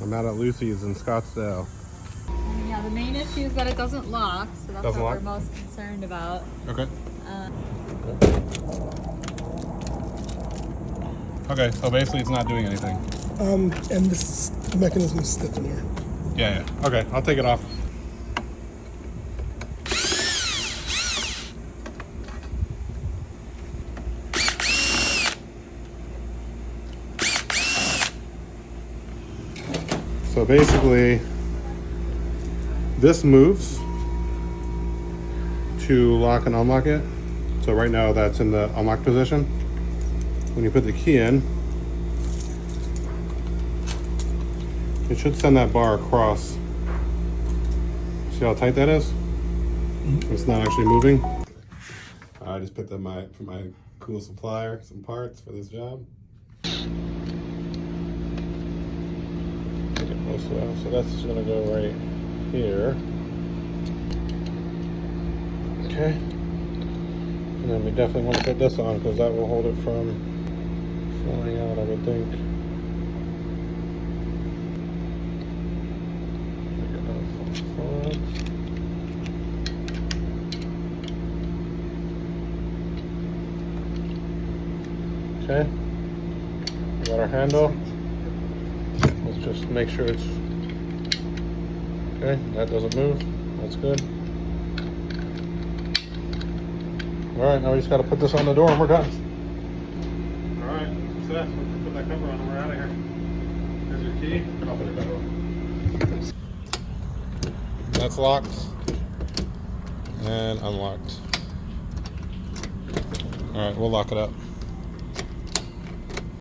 I'm out at Lucy's in Scottsdale. Yeah, the main issue is that it doesn't lock, so that's Doesn't what lock? we're most concerned about. Okay. Okay, so basically it's not doing anything. And this mechanism is stiff in here. Yeah. Okay, I'll take it off. So basically, this moves to lock and unlock it. So right now that's in the unlock position. When you put the key in, it should send that bar across. See how tight that is? It's not actually moving. I just picked up from my cool supplier some parts for this job. So that's just gonna go right here. Okay. And then we definitely want to put this on because that will hold it from flying out, I would think. Okay. We got our handle. Let's just make sure it's okay. That doesn't move. That's good. All right, now we just got to put this on the door and we're done. All right, Seth, let's put that cover on and we're out of here. Here's your key. I'll put the cover on. That's locked and unlocked. All right, we'll lock it up.